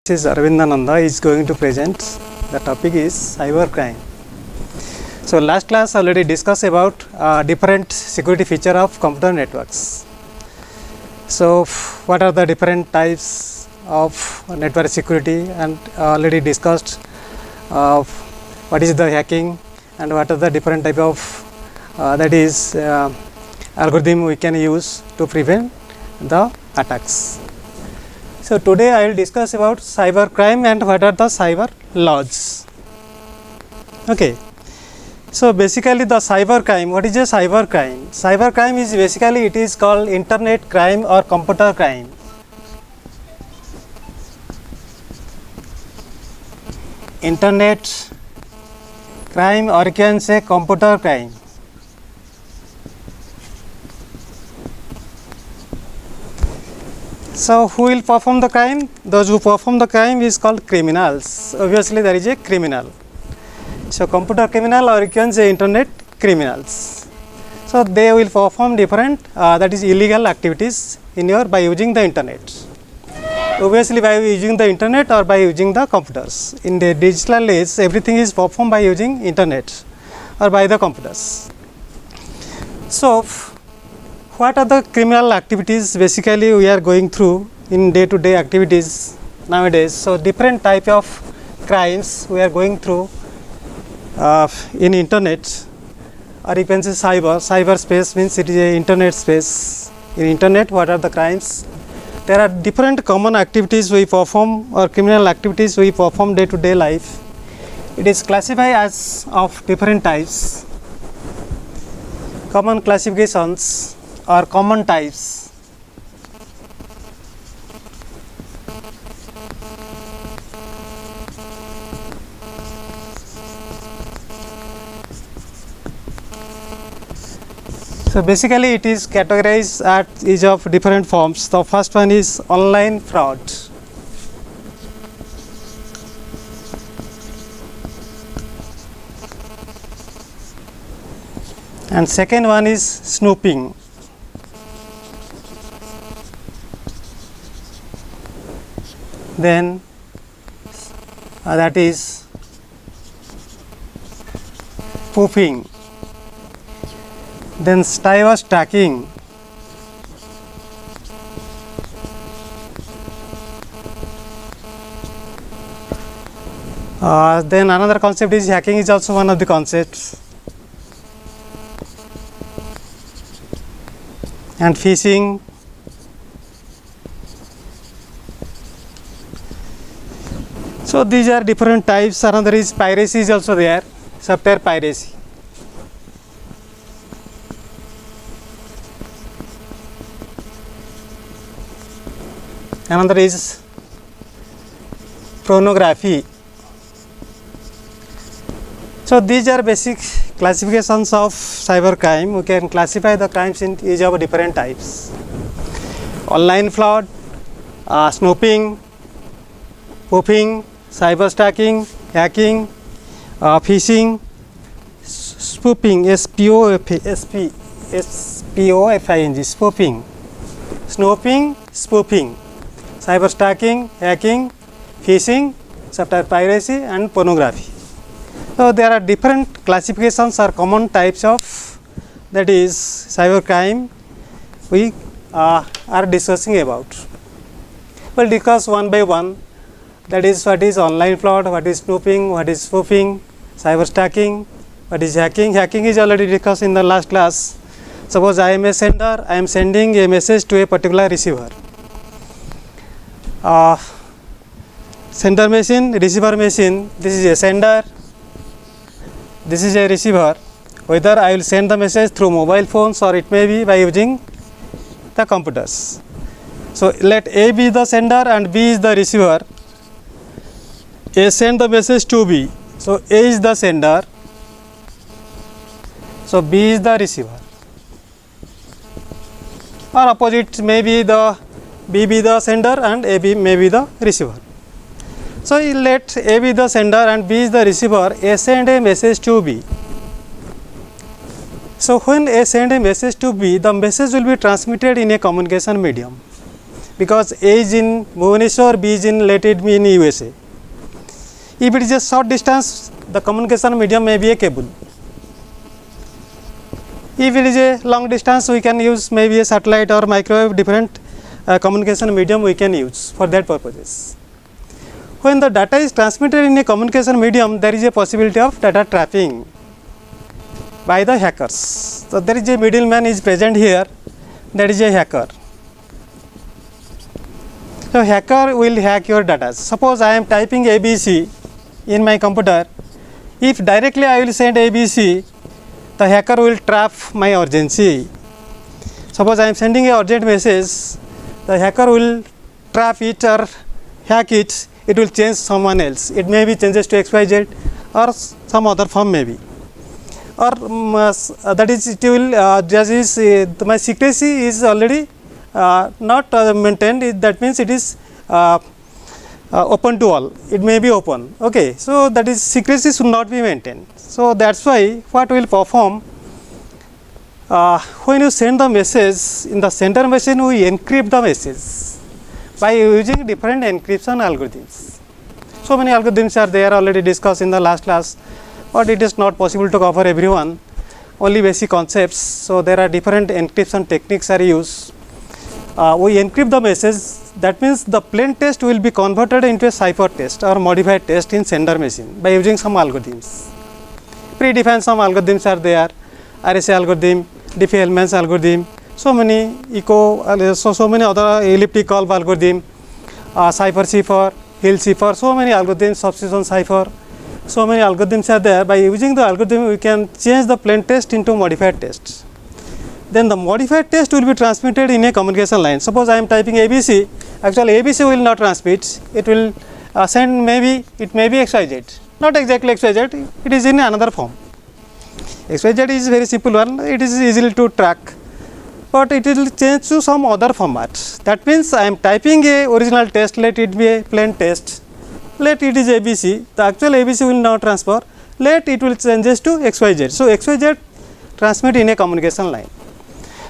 This is Arvindananda is going to present. The topic is cybercrime. So last class already discussed about different security feature of computer networks. So what are the different types of network security, and already discussed what is the hacking and what are the different type of algorithm we can use to prevent the attacks. So today I will discuss about cybercrime and what are the cyber laws. Okay. So basically the cybercrime, what is a cybercrime? Cybercrime is basically it is called internet crime or computer crime. Internet crime or you can say computer crime. So who will perform the crime? Those who perform the crime is called criminals. Obviously there is a criminal. So computer criminal or you can say internet criminals. So they will perform different that is illegal activities in your by using the internet. Obviously by using the internet or by using the computers. In the digital age everything is performed by using internet or by the computers. So what are the criminal activities basically we are going through in day-to-day activities nowadays? So different type of crimes we are going through in internet, or you can say cyberspace means it is a internet space. In internet what are the crimes? There are different common activities we perform or criminal activities we perform day-to-day life. It is classified as of different types, common classifications or common types. So basically it is categorized at each of different forms. The first one is online fraud. And second one is snooping. Then that is spoofing. Then style tracking. Then another concept is hacking is also one of the concepts. And phishing. So these are different types. Another is piracy is also there, software piracy. Another is pornography. So these are basic classifications of cybercrime. We can classify the crimes in each of different types. Online fraud, snooping, spoofing, cyber stalking, hacking, phishing, spoofing, S-P-O-F-I-N-G, spoofing, snooping, spoofing, cyber stalking, hacking, phishing, software piracy and pornography. So there are different classifications or common types of that is cybercrime we are discussing about. We'll discuss one by one. That is what is online fraud, what is snooping, what is spoofing, cyber stalking, what is hacking. Hacking is already discussed in the last class. Suppose I am a sender, I am sending a message to a particular receiver. Sender machine, receiver machine, this is a sender, this is a receiver. Whether I will send the message through mobile phones or it may be by using the computers. So let A be the sender and B is the receiver. A send the message to B. So A is the sender. So B is the receiver. Or opposite, maybe the B be the sender and A B may be the receiver. So let A be the sender and B is the receiver. A send a message to B. So when A send a message to B, the message will be transmitted in a communication medium. because A is in Bhubaneswar, B is in, let it be in USA. If it is a short distance, the communication medium may be a cable. If it is a long distance, we can use maybe a satellite or microwave, different communication medium we can use for that purposes. When the data is transmitted in a communication medium, there is a possibility of data trapping by the hackers. So, there is a middleman is present here, that is a hacker. So, hacker will hack your data. Suppose I am typing ABC in my computer, if directly I will send ABC, the hacker will trap my urgency. Suppose I am sending a urgent message, the hacker will trap it or hack it, it will change someone else. It may be changes to XYZ or some other form maybe. Or that is, it will just is my secrecy is already not maintained, that means it is open to all, it may be open. Okay. So, that is secrecy should not be maintained. So, that is why what we will perform, when you send the message in the sender machine, we encrypt the message by using different encryption algorithms. So many algorithms are there, already discussed in the last class, but it is not possible to cover everyone, only basic concepts. So, there are different encryption techniques are used. We encrypt the message, that means the plain text will be converted into a cipher text or modified text in sender machine by using some algorithms. Predefined some algorithms are there, RSA algorithm, Diffie-Hellman's algorithm, so many so many other elliptic curve algorithm, cipher cipher, Hill cipher, so many algorithms, substitution cipher, so many algorithms are there. By using the algorithm, we can change the plain text into modified text. Then the modified text will be transmitted in a communication line. Suppose I am typing ABC, actually ABC will not transmit, it will send maybe, it may be XYZ, not exactly XYZ, it is in another form. XYZ is very simple one, it is easily to track, but it will change to some other format. That means I am typing a original text, let it be a plain text, let it is ABC, the actual ABC will not transfer, let it will changes to XYZ. So, XYZ transmit in a communication line.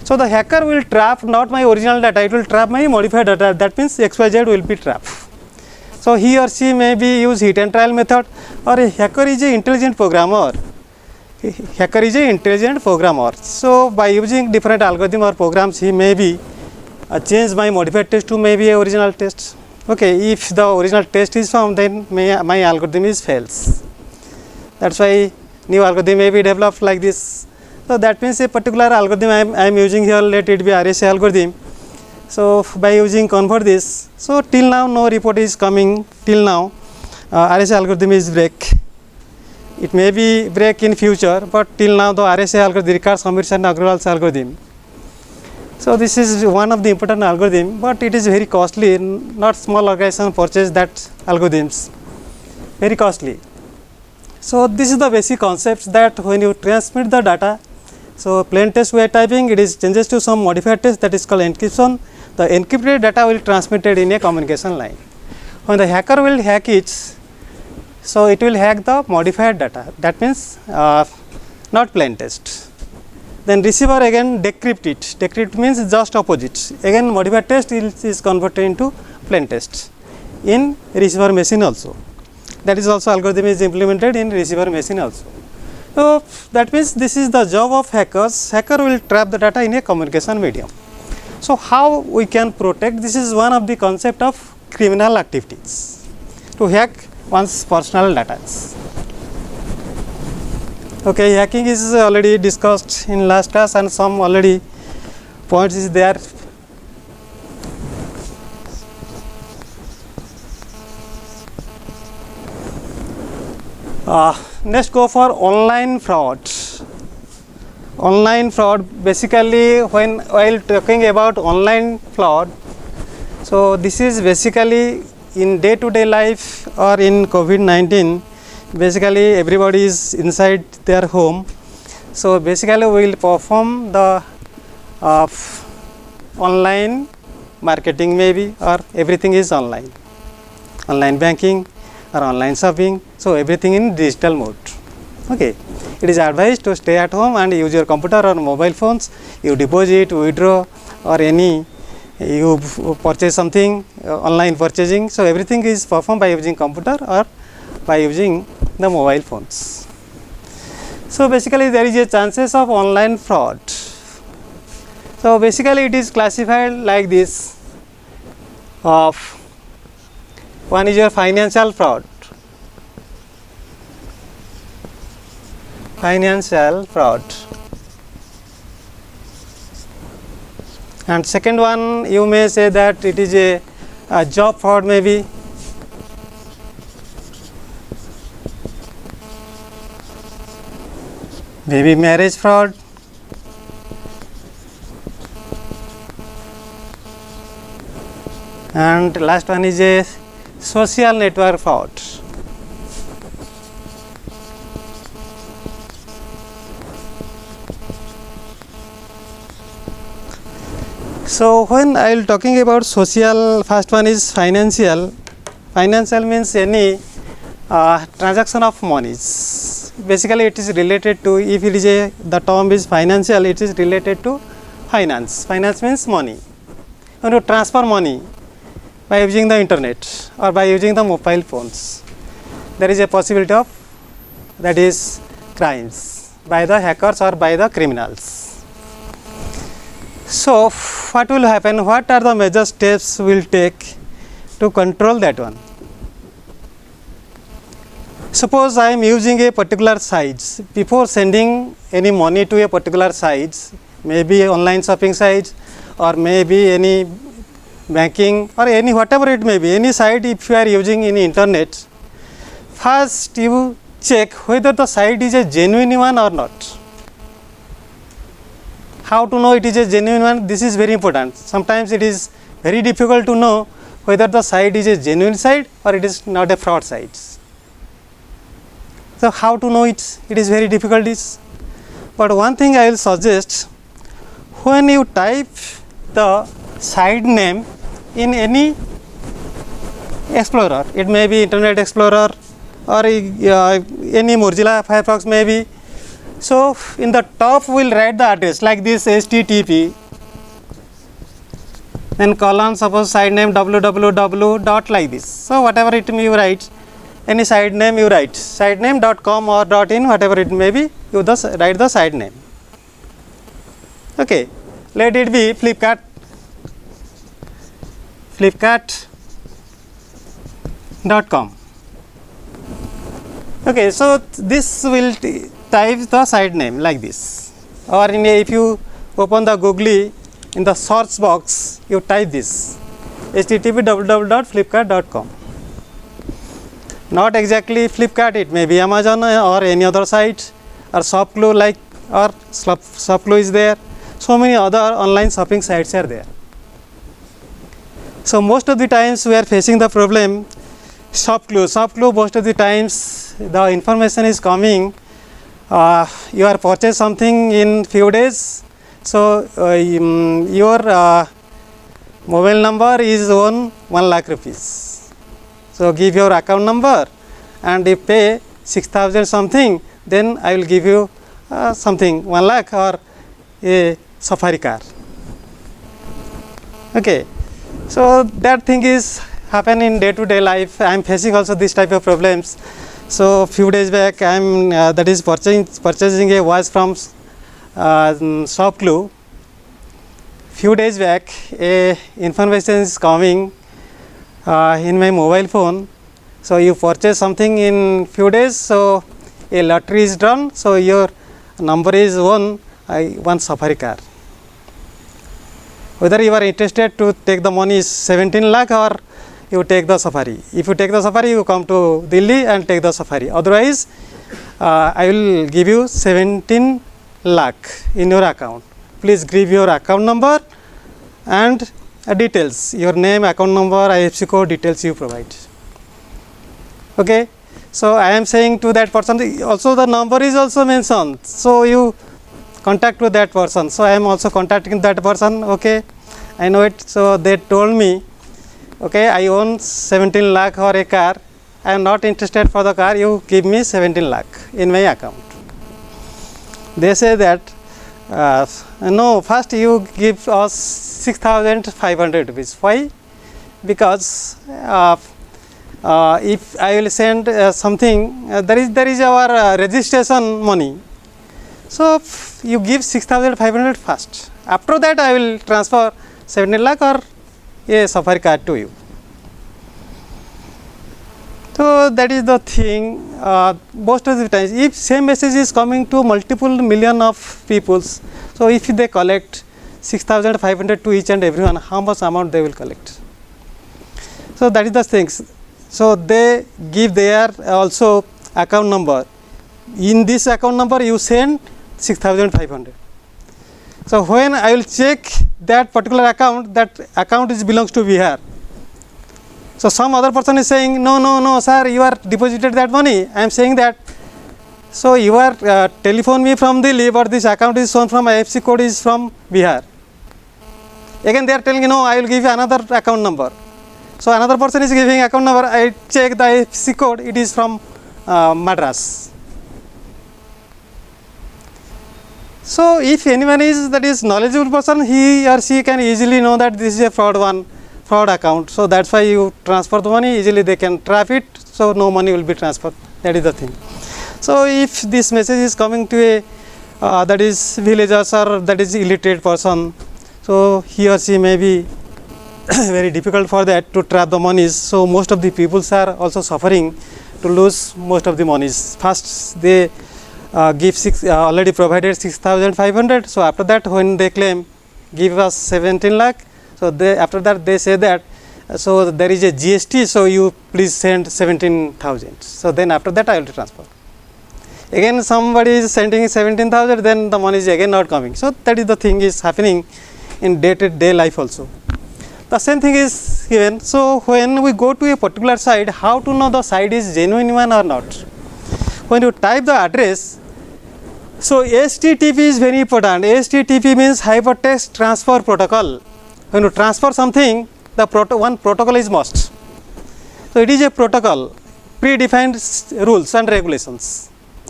So, the hacker will trap not my original data, it will trap my modified data, that means XYZ will be trapped. So, he or she may be use hit and trial method, or a hacker is a intelligent programmer. Hacker is a intelligent programmer. So, by using different algorithm or programs, he may be change my modified text to maybe a original text. Okay, if the original text is found, then my algorithm is fails. That is why new algorithm may be developed like this. So, that means a particular algorithm I am using here, let it be RSA algorithm. So, by using convert this, so till now no report is coming, till now RSA algorithm is break. It may be break in future, but till now the RSA algorithm, Ricard, Samir's and Agrawal's algorithm. So, this is one of the important algorithm, but it is very costly, not small organization purchase that algorithms, very costly. So, this is the basic concepts that when you transmit the data, so plain text we are typing, it is changes to some modified text, that is called encryption. The encrypted data will transmitted in a communication line. When the hacker will hack it, so it will hack the modified data, that means not plain text. Then receiver again decrypt it, decrypt means just opposite, again modified text is converted into plain text in receiver machine also. That is also algorithm is implemented in receiver machine also. So, that means this is the job of hackers, hacker will trap the data in a communication medium. So, how we can protect, this is one of the concept of criminal activities, to hack one's personal data. Okay, hacking is already discussed in last class and some already points is there. Next go for online fraud. Online fraud, basically while talking about online fraud, so this is basically in day-to-day life or in COVID-19, basically everybody is inside their home. So, basically we will perform the online marketing maybe, or everything is online, online banking or online shopping. So, everything in digital mode. Okay. It is advised to stay at home and use your computer or mobile phones, you deposit, withdraw or any you purchase something, online purchasing. So everything is performed by using computer or by using the mobile phones. So basically there is a chances of online fraud. So basically it is classified like this. Of one is your financial fraud. Financial fraud. And second one, you may say that it is a job fraud maybe. Maybe marriage fraud. And last one is a social network fraud. So when I will talking about social, first one is financial. Financial means any transaction of monies. Basically it is related to, if it is the term is financial, it is related to finance. Finance means money. You want to transfer money by using the internet or by using the mobile phones. There is a possibility of, that is, crimes by the hackers or by the criminals. So what will happen? What are the major steps we will take to control that one? Suppose I am using a particular site. Before sending any money to a particular site, maybe online shopping site or maybe any banking or any whatever it may be, any site if you are using in internet, first you check whether the site is a genuine one or not. How to know it is a genuine one? This is very important. Sometimes it is very difficult to know whether the site is a genuine site or it is not a fraud site. So how to know it? It is very difficult. But one thing I will suggest, when you type the site name in any explorer, it may be Internet Explorer or any Mozilla Firefox maybe. So in the top we will write the address like this, http, then colon, suppose site name www dot like this. So whatever it may you write, any site name you write, sitename.com or .in, whatever it may be, you just write the site name. Okay, let it be Flipkart. Flipkart.com. Okay, so this will type the site name like this, or if you open the Google, in the search box you type this http://flipkart.com. Not exactly Flipkart, it may be Amazon or any other site, or Shopclue, like, or Shopclue is there. So many other online shopping sites are there. So most of the times we are facing the problem Shopclue. Most of the times the information is coming, you are purchased something in few days. So your mobile number is on 1 lakh rupees. So give your account number and you pay 6,000 something, then I will give you something 1 lakh or a safari car. Okay, so that thing is happen in day-to-day life. I am facing also this type of problems. So few days back I am purchasing a watch from Shopclue. Few days back a information is coming in my mobile phone. So you purchase something in few days, so a lottery is drawn, so your number is won, one safari car. Whether you are interested to take the money is 17 lakh or you take the safari. If you take the safari, you come to Delhi and take the safari. Otherwise, I will give you 17 lakh in your account. Please give your account number and details, your name, account number, IFSC code, details you provide. Okay, so I am saying to that person, also the number is also mentioned, so you contact with that person. So I am also contacting that person. Okay, I know it. So they told me, okay, I own 17 lakh or a car, I am not interested for the car, you give me 17 lakh in my account. They say that no, first you give us 6,500 rupees. Why? Because if I will send something, there is our registration money. So you give 6,500 first. After that, I will transfer 17 lakh or a Safari card to you. So that is the thing. Most of the times, if same message is coming to multiple million of peoples, so if they collect 6,500 to each and everyone, how much amount they will collect? So that is the things. So they give their also account number. In this account number, you send 6,500. So when I will check that particular account, that account is belongs to Bihar. So some other person is saying, no, sir, you are deposited that money. I am saying that. So you are telephone me from Delhi, but this account is shown from IFSC code is from Bihar. Again, they are telling, no, I will give you another account number. So another person is giving account number. I check the IFSC code. It is from Madras. So if anyone is that is knowledgeable person, he or she can easily know that this is a fraud account. So that's why you transfer the money, easily they can trap it, so no money will be transferred. That is the thing. So if this message is coming to a that is villagers or that is illiterate person, so he or she may be very difficult for that to trap the monies. So most of the peoples are also suffering to lose most of the monies. First they give already provided 6,500. So after that, when they claim give us 17 lakh, so they after that they say that so there is a GST, so you please send 17,000. So then after that I will transfer. Again somebody is sending 17,000, then the money is again not coming. So that is the thing is happening in day-to-day life also. The same thing is given. So when we go to a particular site, how to know the site is genuine one or not? When you type the address, so HTTP is very important. HTTP means Hypertext Transfer Protocol. When you transfer something, the one protocol is must. So it is a protocol. Predefined rules and regulations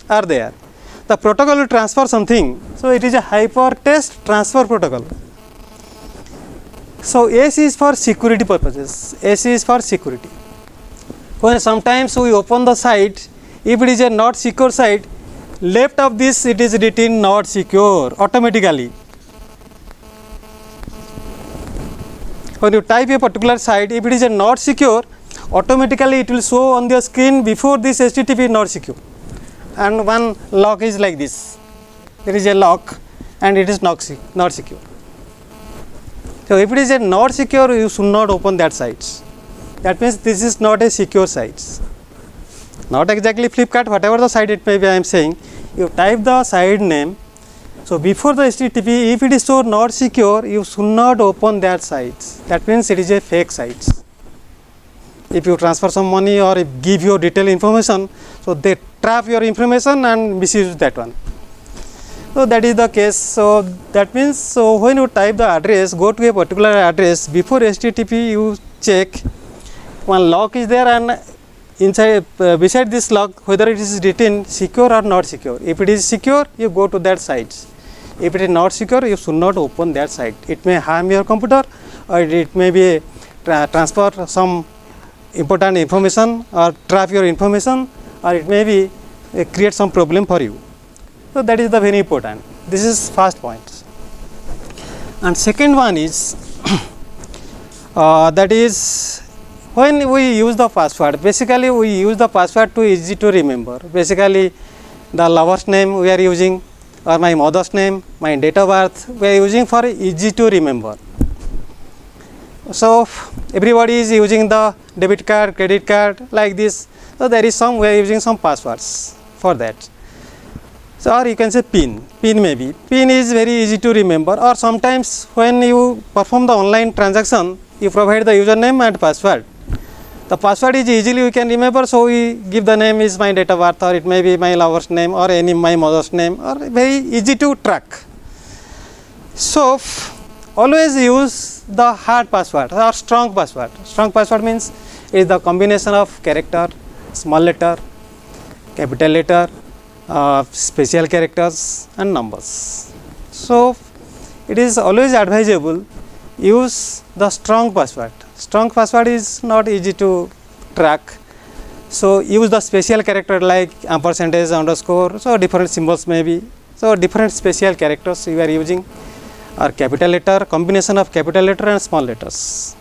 are there. The protocol will transfer something. So it is a Hypertext Transfer Protocol. So S is for security purposes. S is for security. When sometimes we open the site, if it is a not secure site, left of this it is written not secure automatically. When you type a particular site, if it is a not secure, automatically it will show on the screen before this HTTP not secure. And one lock is like this. There is a lock and it is not secure. So if it is a not secure, you should not open that site. That means this is not a secure site. Not exactly Flipkart, whatever the site it may be, I am saying. You type the site name. So before the HTTP, if it is so not secure, you should not open that site. That means it is a fake site. If you transfer some money or if give your detailed information, so they trap your information and misuse that one. So that is the case. So that means, so when you type the address, go to a particular address, before HTTP you check one lock is there, and inside beside this lock whether it is written secure or not secure. If it is secure, you go to that site. If it is not secure, you should not open that site. It may harm your computer, or it may be transfer some important information or trap your information, or it may be create some problem for you. So that is the very important. This is first point. And second one is that is when we use the password. Basically we use the password to easy to remember. Basically the lover's name we are using, or my mother's name, my date of birth we are using for easy to remember. So everybody is using the debit card, credit card like this. So there is some we are using some passwords for that. So or you can say PIN. PIN maybe. PIN is very easy to remember, or sometimes when you perform the online transaction, you provide the username and password. The password is easily we can remember, so we give the name is my date of birth, or it may be my lover's name, or any my mother's name, or very easy to track. So always use the hard password or strong password. Strong password means it is the combination of character, small letter, capital letter, special characters and numbers. So it is always advisable use the strong password. Strong password is not easy to track. So use the special character like ampersand, underscore, so different symbols may be. So different special characters you are using are capital letter, combination of capital letter and small letters,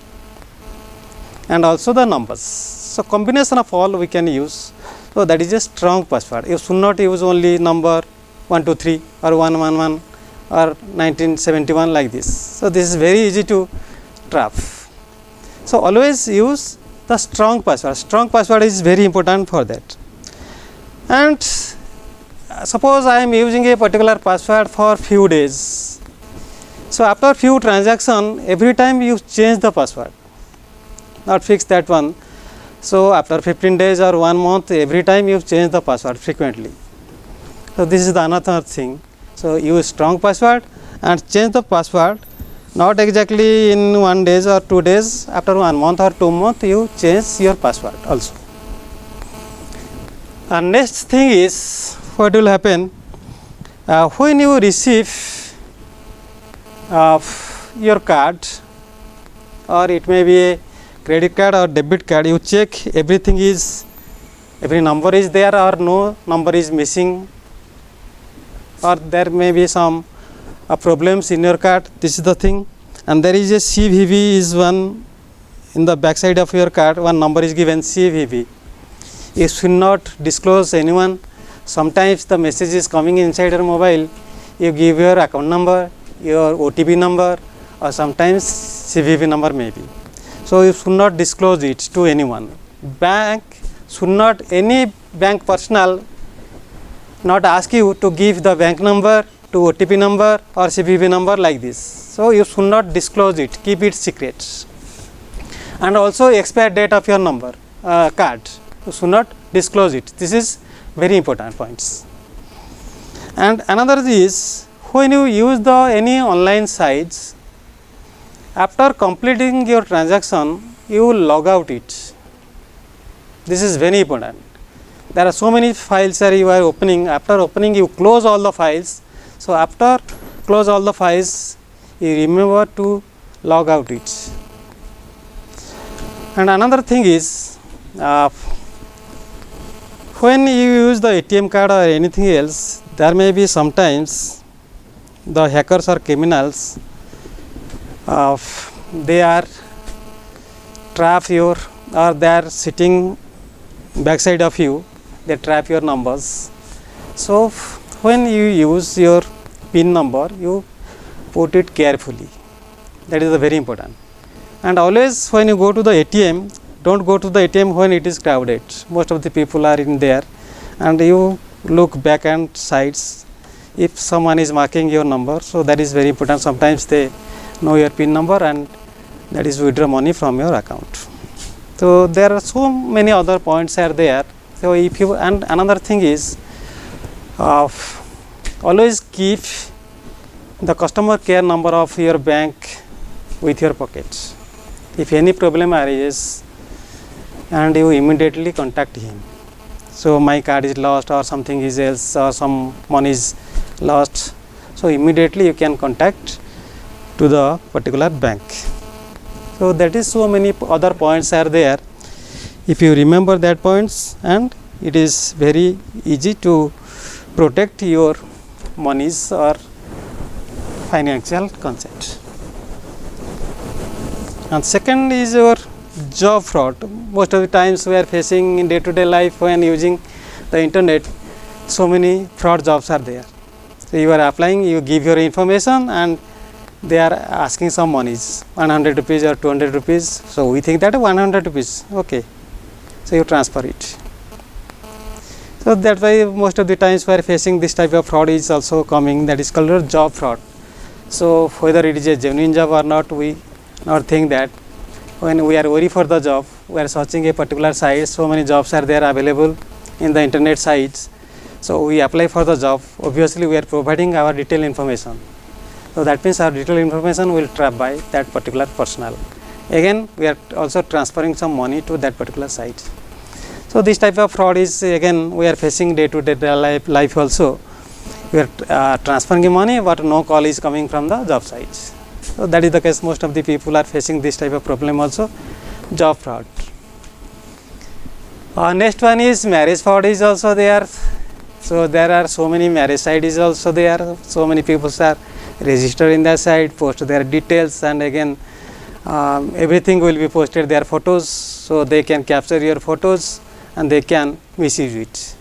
and also the numbers. So combination of all we can use. So that is a strong password. You should not use only number 123 or 111 or 1971 like this. So this is very easy to trap. So always use the strong password. Strong password is very important for that. And suppose I am using a particular password for few days. So after few transaction, every time you change the password, not fix that one. So after 15 days or 1 month, every time you change the password frequently. So this is the another thing. So use strong password and change the password, not exactly in 1 day or 2 days. After 1 month or 2 months, you change your password also. And next thing is, what will happen when you receive your card, or it may be a credit card or debit card, you check every number is there or no number is missing, or there may be some problems in your card. This is the thing. And there is a CVV is one in the back side of your card, one number is given CVV. You should not disclose anyone. Sometimes the message is coming inside your mobile, you give your account number, your OTP number, or sometimes CVV number maybe. So you should not disclose it to anyone. Bank should not, any bank personnel not ask you to give the bank number, to OTP number or CVV number like this. So you should not disclose it, keep it secret. And also expire date of your number, card, you should not disclose it. This is very important points. And another is, when you use the any online sites, after completing your transaction, you will log out it. This is very important. There are so many files that you are opening. After opening, you close all the files. So after close all the files, you remember to log out it. And another thing is, when you use the ATM card or anything else, there may be sometimes the hackers or criminals, they are trap your, or they are sitting backside of you, they trap your numbers. So when you use your PIN number, you put it carefully. That is very important. And always when you go to the ATM, don't go to the ATM when it is crowded. Most of the people are in there, and you look back and sides if someone is marking your number. So that is very important. Sometimes they know your PIN number, and that is withdraw money from your account. So there are so many other points are there. So if you, and another thing is, always keep the customer care number of your bank with your pocket. If any problem arises, and you immediately contact him. So my card is lost, or something is else, or some money is lost. So immediately you can contact to the particular bank. So that is, so many other points are there. If you remember that points, and it is very easy to protect your monies or financial concept. And second is your job fraud. Most of the times we are facing in day-to-day life when using the internet, so many fraud jobs are there. So you are applying, you give your information, and they are asking some monies, 100 rupees or 200 rupees. So we think that 100 rupees, okay. So you transfer it. So that's why most of the times we are facing this type of fraud is also coming, that is called job fraud. So whether it is a genuine job or not, we not think that. When we are worried for the job, we are searching a particular site, so many jobs are there available in the internet sites. So we apply for the job. Obviously we are providing our detailed information. So that means our detailed information will trap by that particular personnel. Again, we are also transferring some money to that particular site. So this type of fraud is, again, we are facing day-to-day life also. We are transferring money, but no call is coming from the job sites. So that is the case. Most of the people are facing this type of problem also, job fraud. Next one is marriage fraud is also there. So there are so many marriage sites is also there. So many people are registered in that site, post their details, and again everything will be posted, their photos, so they can capture your photos and they can misuse it.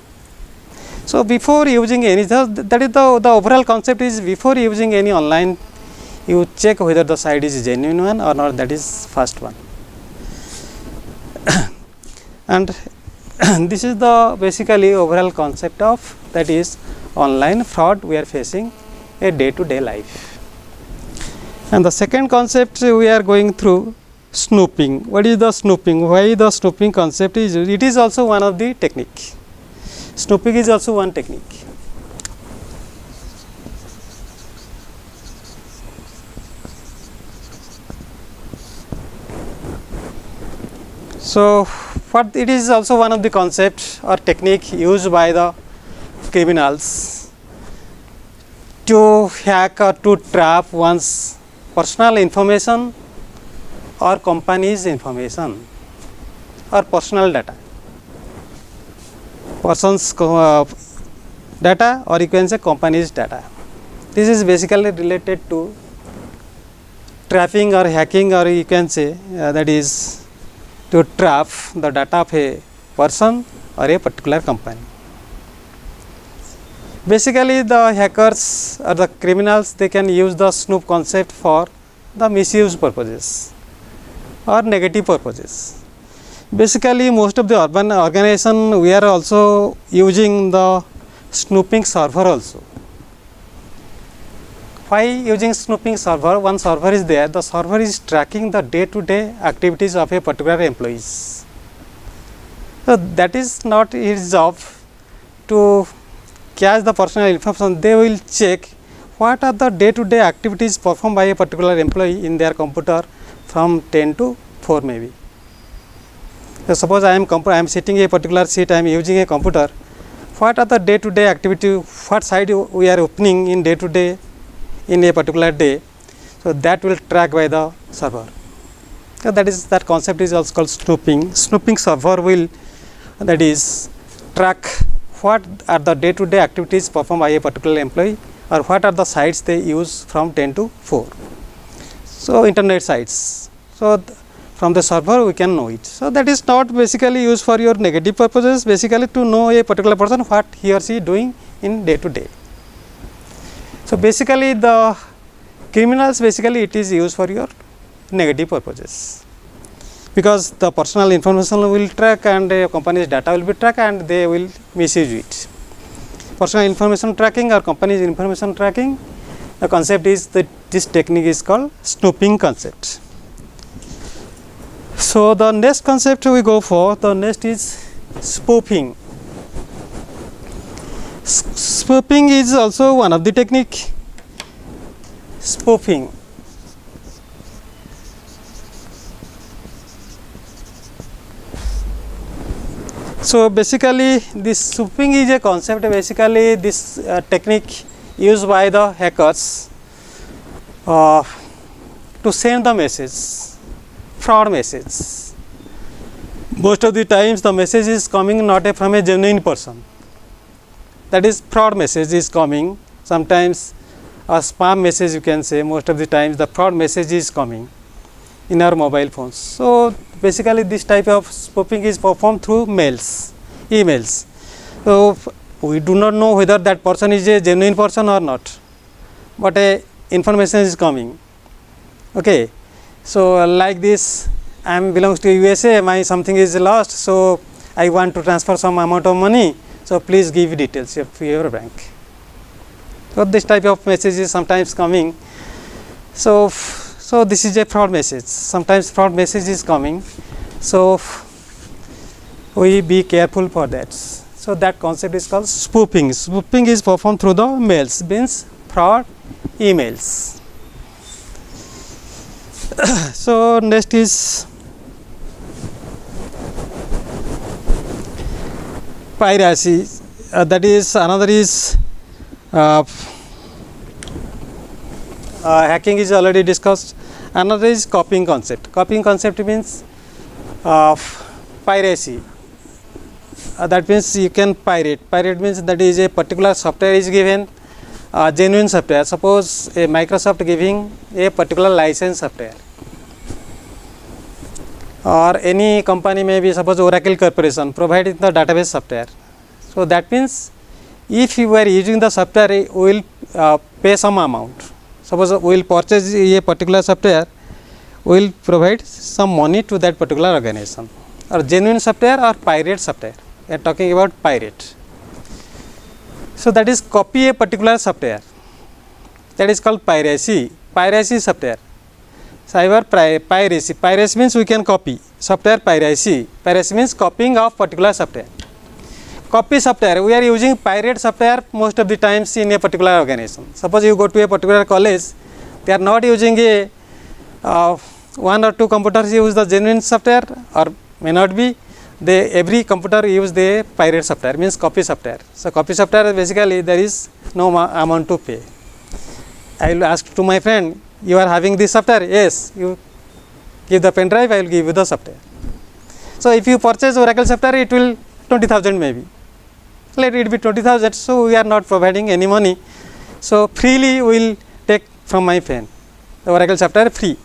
So before using any, that is the overall concept is, before using any online, you check whether the site is genuine one or not. That is first one. And this is the basically overall concept of, that is online fraud we are facing a day-to-day life. And the second concept we are going through, snooping. What is the snooping? Why the snooping concept is used? It is also one of the technique. Snooping is also one technique. So what it is also one of the concepts or technique used by the criminals to hack or to trap one's personal information or company's information or personal data, person's data, or you can say company's data. This is basically related to trapping or hacking, or you can say that is to trap the data of a person or a particular company. Basically the hackers or the criminals, they can use the snoop concept for the misuse purposes or negative purposes. Basically most of the urban organization, we are also using the snooping server also. Why using snooping server? One server is there, the server is tracking the day-to-day activities of a particular employees. So that is not his job to catch the personal information. They will check what are the day-to-day activities performed by a particular employee in their computer from 10 to 4 maybe. So suppose I am sitting in a particular seat, I am using a computer. What are the day-to-day activity, what site we are opening in day-to-day in a particular day, so that will track by the server. So that concept is also called snooping. Snooping server will, that is, track what are the day-to-day activities performed by a particular employee, or what are the sites they use from 10 to 4. So internet sites. So from the server we can know it. So that is not basically used for your negative purposes, basically to know a particular person what he or she is doing in day-to-day. So basically the criminals, basically it is used for your negative purposes, because the personal information will track and a company's data will be tracked and they will misuse it. Personal information tracking or company's information tracking, the concept is that this technique is called snooping concept. So the next concept we go for, the next is spoofing. Spoofing is also one of the technique. Spoofing. So basically this spoofing is a concept, basically this technique used by the hackers to send the message, fraud message. Most of the times the message is coming not from a genuine person. That is, fraud message is coming. Sometimes a spam message, you can say. Most of the times the fraud message is coming in our mobile phones. So basically this type of spoofing is performed through mails, emails. So we do not know whether that person is a genuine person or not, but a information is coming. Okay, so like this, I am belongs to USA, my something is lost, so I want to transfer some amount of money, so please give details of your bank. So this type of message is sometimes coming. So this is a fraud message. Sometimes fraud message is coming. So we be careful for that. So that concept is called spoofing. Spoofing is performed through the mails, means fraud emails. So next is piracy. That is another is hacking is already discussed. Another is copying concept. Copying concept means piracy. That means you can pirate. Pirate means that is a particular software is given, genuine software. Suppose a Microsoft giving a particular license software, or any company, maybe suppose Oracle Corporation providing the database software. So that means if you are using the software, we will pay some amount. Suppose we will purchase a particular software, we will provide some money to that particular organization. Or genuine software or pirate software. We are talking about pirate. So that is copy a particular software. That is called piracy. Piracy software. Cyber piracy. Piracy means we can copy. Software piracy. Piracy means copying of particular software. Copy software. We are using pirate software most of the times in a particular organization. Suppose you go to a particular college, they are not using a one or two computers use the genuine software, or may not be. Every computer use the pirate software, means copy software. So copy software basically there is no amount to pay. I will ask to my friend, you are having this software? Yes. You give the pen drive, I will give you the software. So if you purchase Oracle software, it will 20,000 maybe. Let it be 20,000. So we are not providing any money. So freely we will take from my friend the Oracle software free.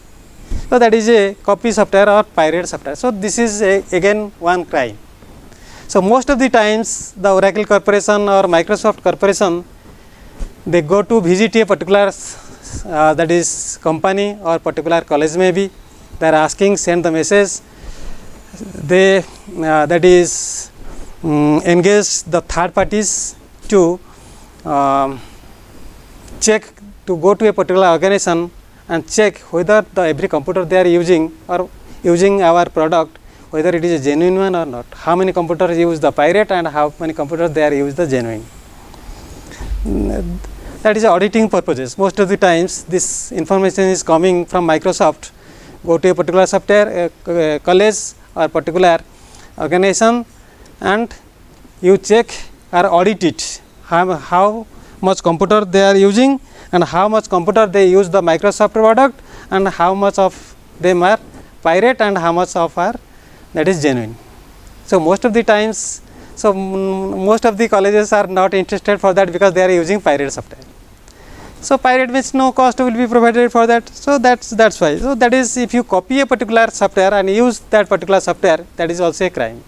So that is a copy software or pirate software. So this is again one crime. So most of the times the Oracle Corporation or Microsoft Corporation, they go to visit a particular that is company or particular college maybe. They are asking, send the message. They that is engage the third parties to check, to go to a particular organization and check whether every computer they are using or using our product, whether it is a genuine one or not. How many computers use the pirate and how many computers they are use the genuine. That is auditing purposes. Most of the times this information is coming from Microsoft. Go to a particular software, college or particular organization, and you check or audit it, how much computer they are using and how much computer they use the Microsoft product, and how much of them are pirate and how much of are that is genuine. So most of the times, so most of the colleges are not interested for that because they are using pirate software. So pirate means no cost will be provided for that. So that's why. So that is, if you copy a particular software and use that particular software, that is also a crime.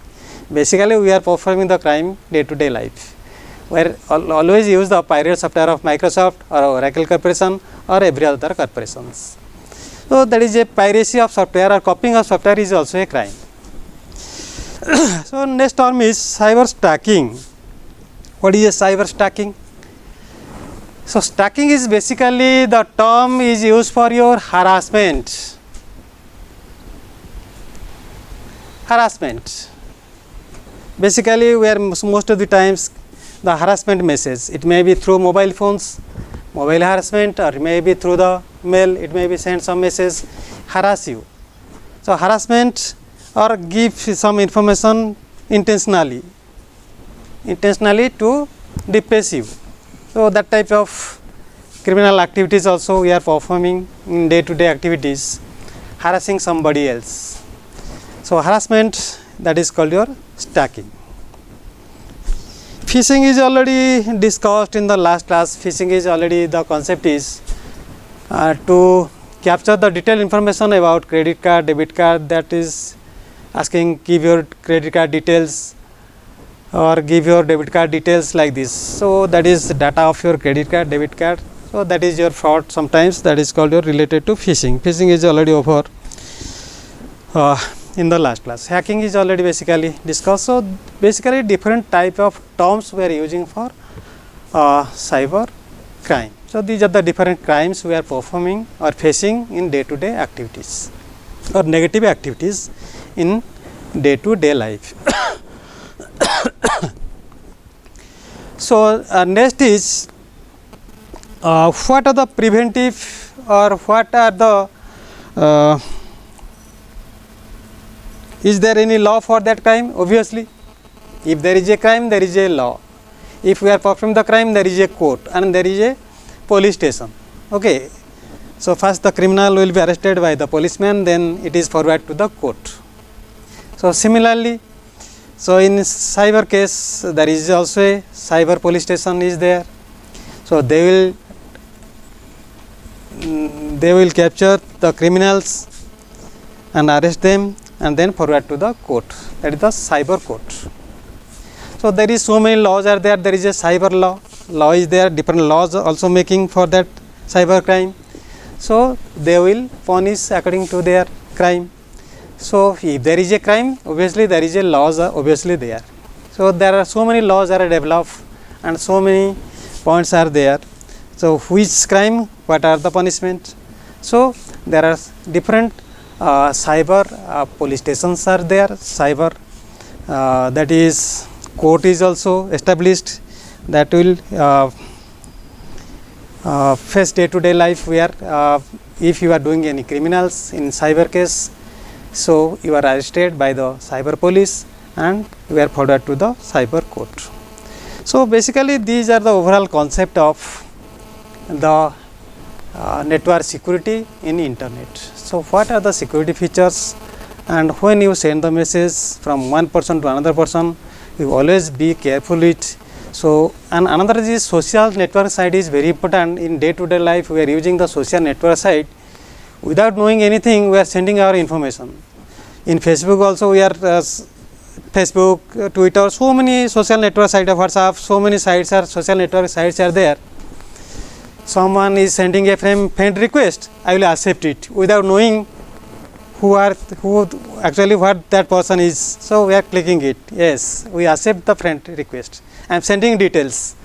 Basically we are performing the crime day to day life, where always use the pirate software of Microsoft or Oracle Corporation or every other corporations. So that is a piracy of software or copying of software is also a crime. So next term is cyber stacking. What is a cyber stacking? So stacking is basically the term is used for your harassment. Harassment. Basically we are most of the times the harassment message, it may be through mobile phones, mobile harassment, or it may be through the mail, it may be sent some message, harass you. So harassment or give some information intentionally to depress you. So that type of criminal activities also we are performing in day to day activities, harassing somebody else. So harassment, that is called your stacking. Phishing is already discussed in the last class. Phishing is already, the concept is to capture the detailed information about credit card, debit card, that is asking give your credit card details or give your debit card details like this. So that is data of your credit card, debit card. So that is your fraud sometimes, that is called your related to phishing. Phishing is already over in the last class. Hacking is already basically discussed. So basically different type of terms we are using for cyber crime. So these are the different crimes we are performing or facing in day to day activities or negative activities in day to day life. So next is what are the preventive or what are the is there any law for that crime? Obviously, if there is a crime, there is a law. If we are performing the crime, there is a court and there is a police station. Okay. So first the criminal will be arrested by the policeman, then it is forwarded to the court. So similarly, so in cyber case there is also a cyber police station is there. So they will capture the criminals and arrest them and then forward to the court, that is the cyber court. So there is so many laws are there. There is a cyber law is there, different laws also making for that cyber crime. So they will punish according to their crime. So if there is a crime, obviously there is a laws are obviously there. So there are so many laws are developed and so many points are there. So which crime, what are the punishment? So there are different cyber police stations are there, cyber that is court is also established that will face day-to-day life where if you are doing any criminals in cyber case, so you are arrested by the cyber police and you are forwarded to the cyber court. So basically these are the overall concept of the network security in internet. So what are the security features, and when you send the message from one person to another person, you always be careful it. So and another is social network site is very important in day-to-day life. We are using the social network site without knowing anything. We are sending our information. In Facebook also we are Facebook, Twitter, so many social network sites, WhatsApp, so many sites are social network sites are there. Someone is sending a friend request, I will accept it without knowing who actually what that person is. So we are clicking it. Yes, we accept the friend request. I am sending details,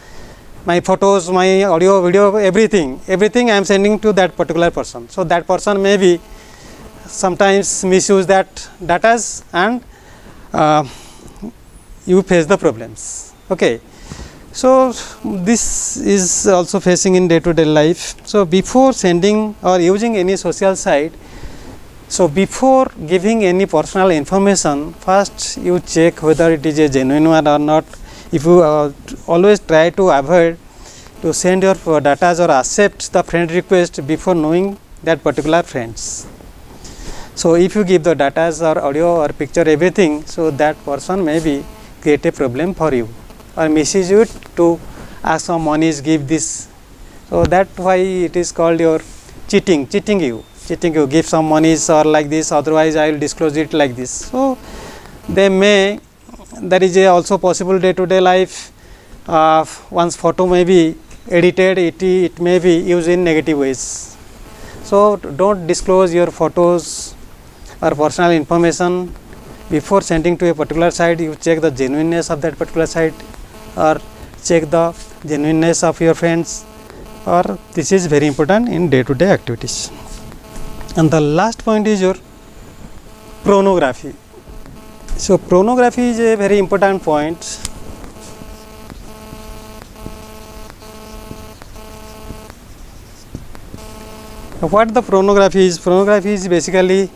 my photos, my audio, video, everything I am sending to that particular person. So that person may be sometimes misuse that data and you face the problems. Okay. So this is also facing in day-to-day life. So before sending or using any social site, so before giving any personal information, first you check whether it is a genuine one or not. If you always try to avoid to send your data or accept the friend request before knowing that particular friends. So if you give the data or audio or picture everything, so that person may create a problem for you or misuse it to ask some monies, give this. So that why it is called your cheating you, give some monies or like this, otherwise I will disclose it like this. So they may, there is a also possible day-to-day life, one's photo may be edited, it may be used in negative ways. So don't disclose your photos or personal information before sending to a particular site. You check the genuineness of that particular site or check the genuineness of your friends, or this is very important in day-to-day activities. And the last point is your pornography. So pornography is a very important point. What the pornography is? Pornography is basically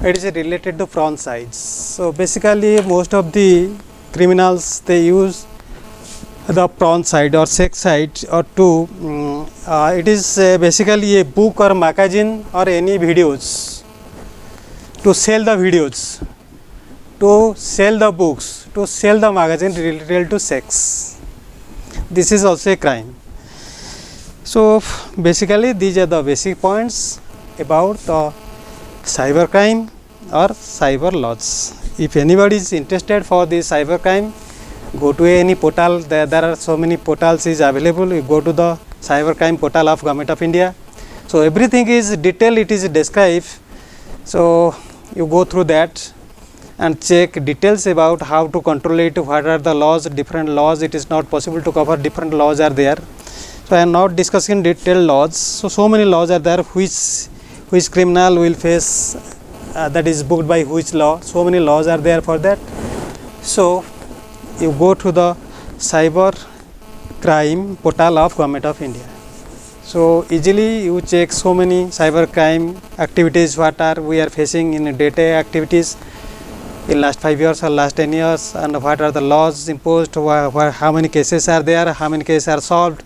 it is related to porn sites. So basically most of the criminals they use the porn site or sex site or to it is basically a book or magazine or any videos to sell the videos, to sell the books, to sell the magazine related to sex. This is also a crime. So basically these are the basic points about the cyber crime or cyber laws. If anybody is interested for this cyber crime, go to any portal. There are so many portals is available. You go to the cyber crime portal of Government of India. So everything is detailed, it is described. So you go through that and check details about how to control it, what are the laws, different laws. It is not possible to cover, different laws are there. So I am not discussing detailed laws. So many laws are there, which criminal will face, that is booked by which law. So many laws are there for that. So you go to the cyber crime portal of Government of India. So easily you check so many cyber crime activities what are we are facing in day-to-day activities in last 5 years or last 10 years, and what are the laws imposed, how many cases are there, how many cases are solved,